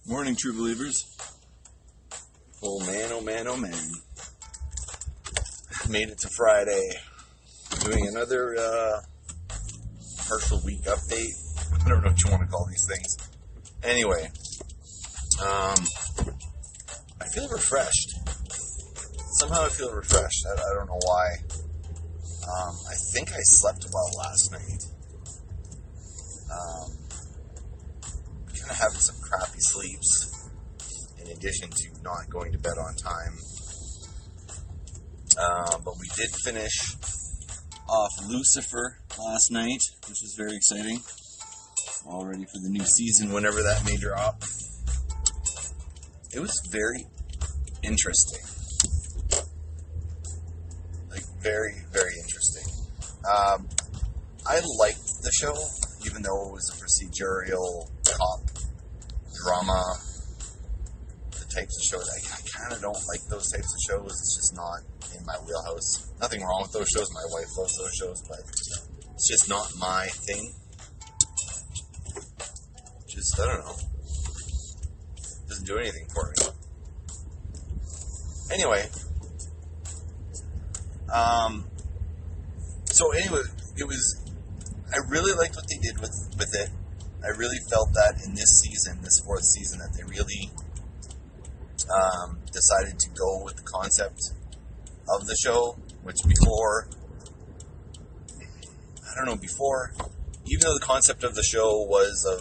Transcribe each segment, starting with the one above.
Morning, true believers. Oh man, oh man, oh man. Made it to Friday. Doing another partial week update. I don't know what you want to call these things. Anyway, I feel refreshed. Somehow I feel refreshed. I don't know why. I think I slept well last night. Kind of having some crappy sleeps in addition to not going to bed on time. But we did finish off Lucifer last night, which was very exciting. All ready for the new season whenever that may drop. It was very interesting. Like, very, very interesting. I liked the show, even though it was a procedural cop drama. The types of shows, I kind of don't like those types of shows. It's just not in my wheelhouse. Nothing wrong with those shows. My wife loves those shows, but it's just not my thing. Just, I don't know. Doesn't do anything for me. Anyway. So anyway, I really liked what they did with it. I really felt that in this season, this fourth season, that they really decided to go with the concept of the show, which before, even though the concept of the show was of,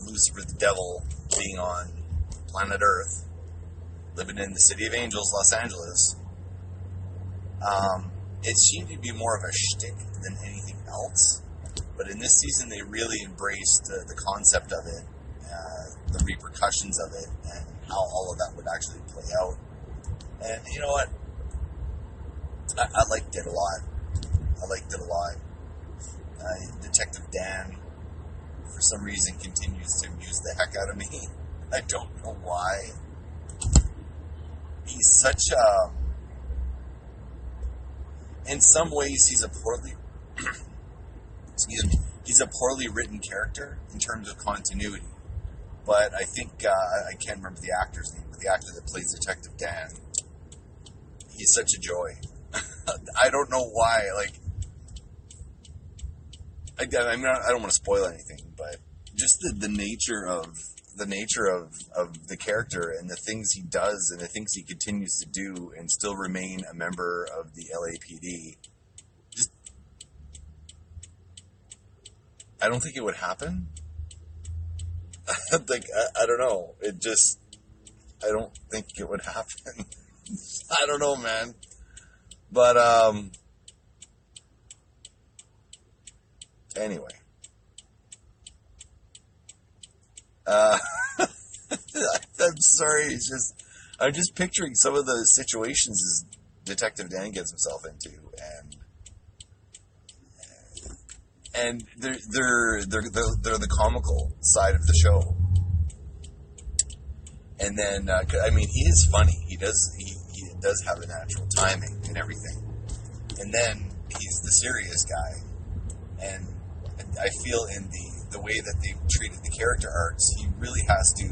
Lucifer the devil being on planet Earth, living in the city of angels, Los Angeles, it seemed to be more of a shtick than anything else. But in this season, they really embraced the concept of it, the repercussions of it, and how all of that would actually play out. And you know what? I liked it a lot. Detective Dan, for some reason, continues to amuse the heck out of me. I don't know why. He's such a... In some ways, he's a poorly written character in terms of continuity. But I think, I can't remember the actor's name, but the actor that plays Detective Dan, he's such a joy. I don't know why, I don't want to spoil anything, but just the nature of the character and the things he does and the things he continues to do and still remain a member of the LAPD. Just, I don't think it would happen. I don't know. I don't think it would happen. I don't know, man. But, anyway. I'm sorry, I'm just picturing some of the situations as Detective Dan gets himself into, and they're the comical side of the show. And then, he is funny. He does have a natural timing and everything. And then he's the serious guy, and I feel in the way that they've treated the character arcs, he really has to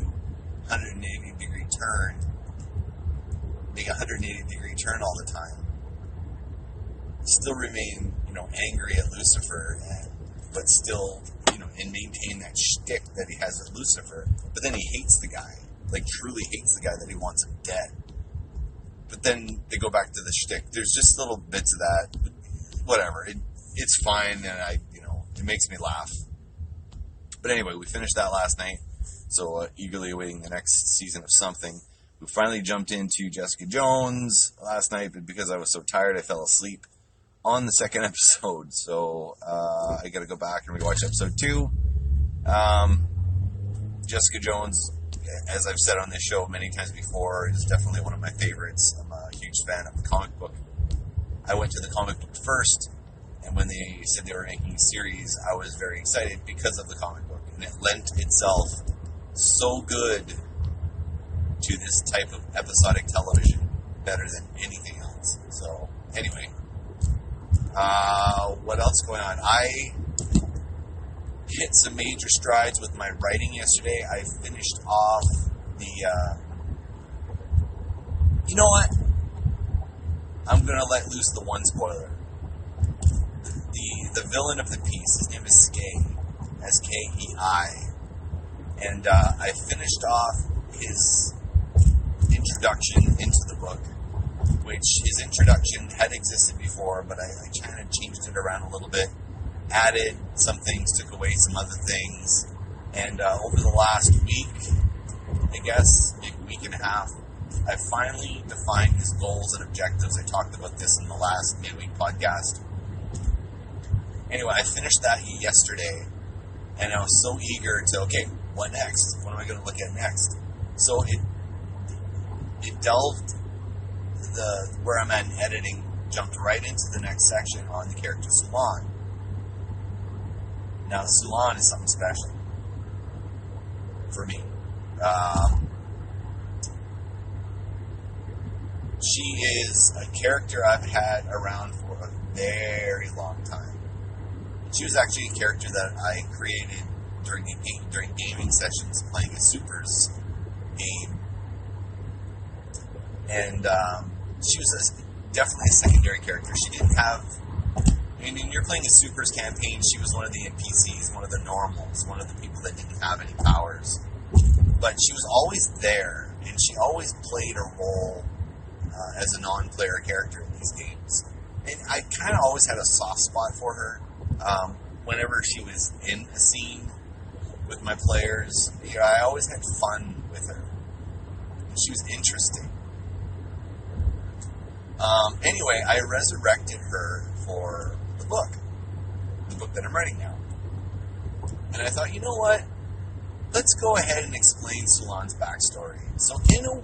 180-degree turn, make a 180-degree turn all the time. Still remain, angry at Lucifer, but still, and maintain that shtick that he has at Lucifer. But then he hates the guy, truly hates the guy, that he wants him dead. But then they go back to the shtick. There's just little bits of that. Whatever. It's fine, and it makes me laugh. But anyway, we finished that last night, so eagerly awaiting the next season of something. We finally jumped into Jessica Jones last night, but because I was so tired, I fell asleep on the second episode. So I got to go back and rewatch episode 2. Jessica Jones, as I've said on this show many times before, is definitely one of my favorites. I'm a huge fan of the comic book. I went to the comic book first, and when they said they were making a series, I was very excited because of the comic book. And it lent itself so good to this type of episodic television, better than anything else. So, anyway. What else going on? hit some major strides with my writing yesterday. I finished off the... you know what? I'm going to let loose the one spoiler. The villain of the piece, his name is Skei, S-K-E-I. And I finished off his introduction into the book, which his introduction had existed before, but I kind of changed it around a little bit, added some things, took away some other things, and over the last week, I guess, maybe week and a half, I finally defined his goals and objectives. I talked about this in the last midweek podcast. Anyway, I finished that yesterday, and I was so eager to, okay, what next? What am I going to look at next? So it delved where I'm at in editing, jumped right into the next section on the character Sulan. Now, Sulan is something special for me. She is a character I've had around for a very long time. She was actually a character that I created during gaming sessions playing a Supers game. And she was definitely a secondary character. She didn't have... I mean, when you're playing a Supers campaign, she was one of the NPCs, one of the normals, one of the people that didn't have any powers. But she was always there, and she always played a role as a non-player character in these games. And I kind of always had a soft spot for her. Whenever she was in a scene with my players, you know, I always had fun with her. And she was interesting. Anyway, I resurrected her for the book that I'm writing now. And I thought, you know what? Let's go ahead and explain Sulan's backstory. So in a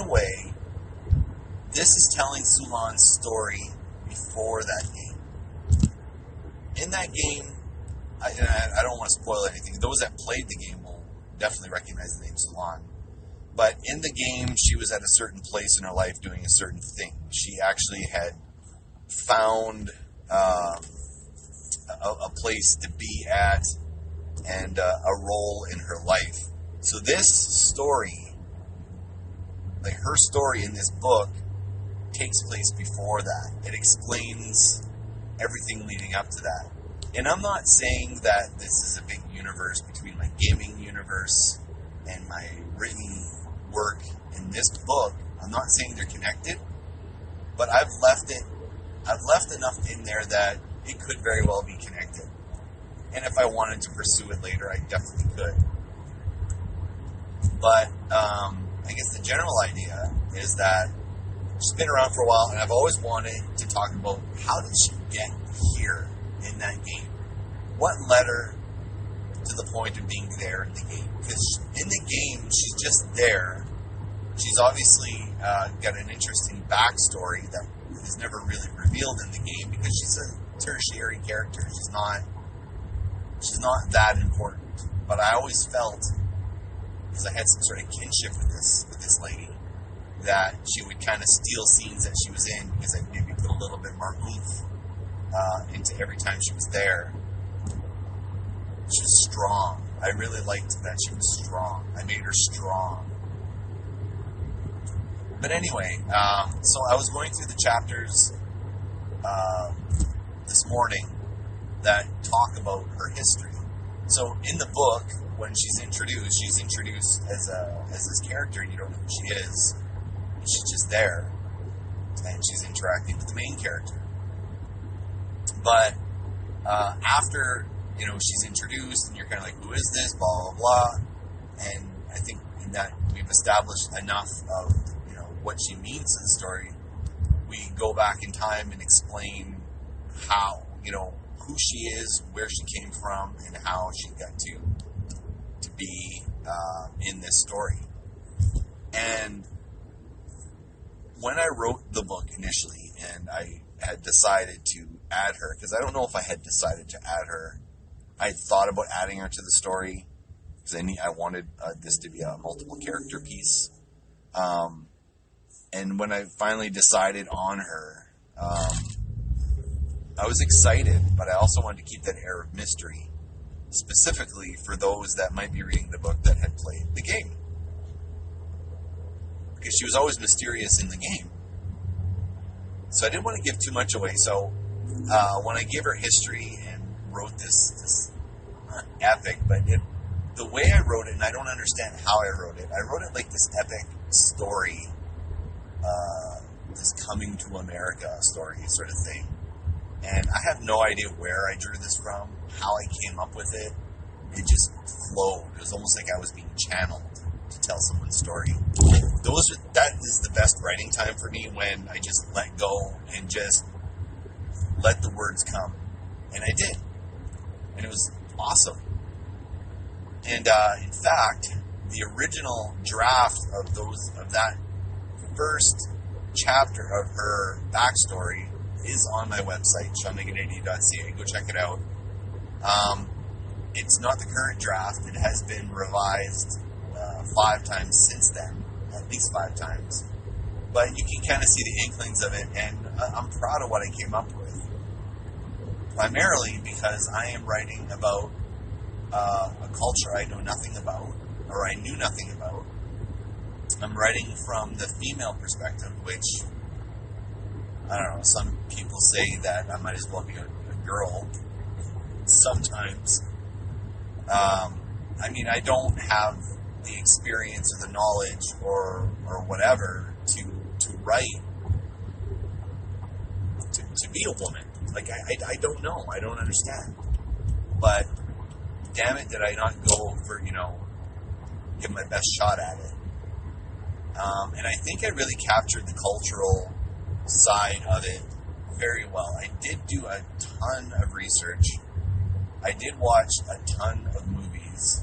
way, this is telling Sulan's story before that game. In that game, I don't want to spoil anything. Those that played the game will definitely recognize the name Sulan. But in the game, she was at a certain place in her life doing a certain thing. She actually had found a place to be at and a role in her life. So this story, like her story in this book, takes place before that. It explains everything leading up to that. And I'm not saying that this is a big universe between my gaming universe and my written work in this book. I'm not saying they're connected, but I've left enough in there that it could very well be connected. And if I wanted to pursue it later, I definitely could. But I guess the general idea is that she's been around for a while, and I've always wanted to talk about how did she get here in that game? What led her to the point of being there in the game? Because in the game, she's just there. She's obviously got an interesting backstory that is never really revealed in the game because she's a tertiary character. She's not that important. But I always felt, because I had some sort of kinship with this lady, that she would kind of steal scenes that she was in because I'd maybe put a little bit more oomph into every time she was there. She was strong. I really liked that she was strong. I made her strong. But anyway, so I was going through the chapters this morning that talk about her history. So in the book, when she's introduced as this character, and you don't know who she is. She's just there, and she's interacting with the main character. But after she's introduced, and you're kind of like, who is this? Blah blah blah. And I think in that we've established enough of what she means to the story. We go back in time and explain how who she is, where she came from, and how she got to be in this story. And when I wrote the book initially, and I had decided to add her, because I don't know if I had decided to add her. I had thought about adding her to the story, because I wanted this to be a multiple character piece. And when I finally decided on her, I was excited, but I also wanted to keep that air of mystery, specifically for those that might be reading the book that had played the game. Because she was always mysterious in the game. So I didn't want to give too much away. So when I gave her history and wrote this not epic, but the way I wrote it, and I don't understand how I wrote it like this epic story, this coming to America story sort of thing. And I have no idea where I drew this from, how I came up with it. It just flowed. It was almost like I was being channeled to tell someone's story. That is the best writing time for me, when I just let go and just let the words come. And I did. And it was awesome. And in fact, the original draft of that first chapter of her backstory is on my website, SeanNigginaty.ca. Go check it out. It's not the current draft. It has been revised 5 times since then, at least 5 times. But you can kind of see the inklings of it, and I'm proud of what I came up with. Primarily because I am writing about a culture I know nothing about, or I knew nothing about. I'm writing from the female perspective, which, I don't know, some people say that I might as well be a girl sometimes. I mean, I don't have the experience or the knowledge or whatever to write, to be a woman. Like, I don't know. I don't understand. But damn it, did I not go for, give my best shot at it. And I think I really captured the cultural side of it very well. I did do a ton of research. I did watch a ton of movies.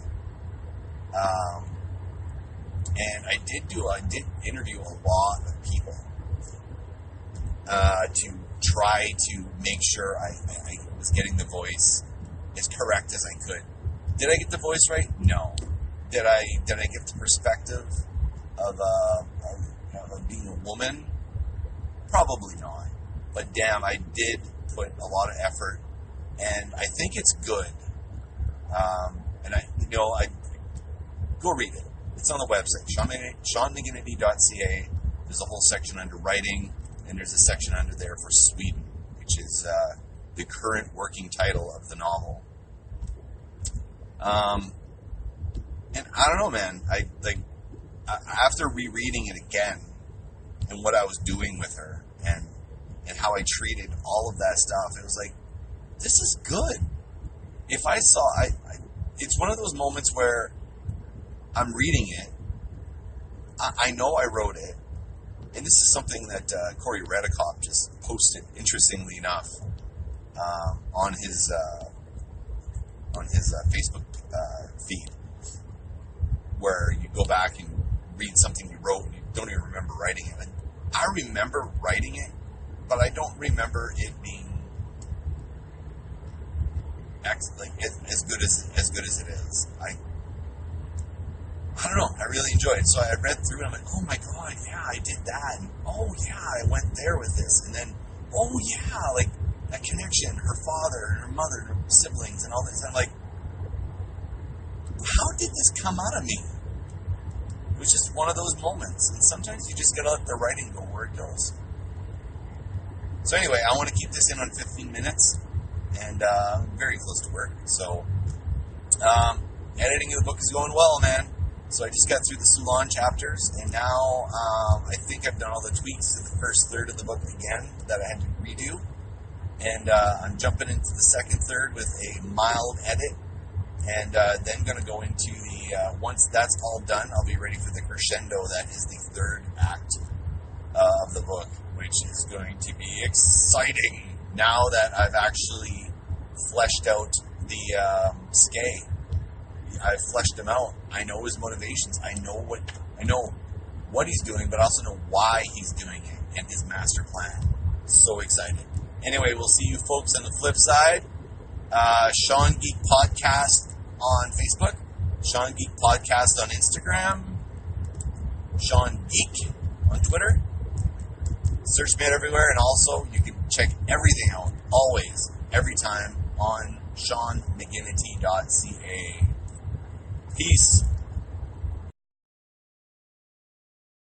And I did interview a lot of people to try to make sure I was getting the voice as correct as I could. Did I get the voice right? No. Did I get the perspective of being a woman? Probably not. But damn, I did put a lot of effort, and I think it's good. And I go read it. It's on the website, SeanNigginaty.ca. There's a whole section under writing, and there's a section under there for Sweden, which is the current working title of the novel. And I don't know, man. After rereading it again, and what I was doing with her, and how I treated all of that stuff, it was like, this is good. If I saw, it's one of those moments where I'm reading it, I know I wrote it, and this is something that Corey Redikoff just posted, interestingly enough, on his Facebook feed, where you go back and read something you wrote and you don't even remember writing it. I remember writing it, but I don't remember it being as good as it is. I don't know. I really enjoyed it. So I read through it. I'm like, oh my god, yeah, I did that. And oh yeah, I went there with this. And then, oh yeah, like that connection, her father, and her mother, and her siblings, and all this. And I'm like, how did this come out of me? It was just one of those moments. And sometimes you just gotta let the writing go where it goes. So anyway, I want to keep this in on 15 minutes. And I'm very close to work. So editing of the book is going well, man. So I just got through the Sulan chapters, and now I think I've done all the tweaks to the first third of the book again that I had to redo. And I'm jumping into the second third with a mild edit, and then going to go into the, once that's all done, I'll be ready for the crescendo that is the third act of the book, which is going to be exciting now that I've actually fleshed out the Skay. I've fleshed him out. I know his motivations. I know what he's doing, but I also know why he's doing it and his master plan. So excited. Anyway, we'll see you folks on the flip side. Sean Geek Podcast on Facebook. Sean Geek Podcast on Instagram. Sean Geek on Twitter. Search me out everywhere, and also you can check everything out always, every time on SeanMcGinnity.ca. Peace.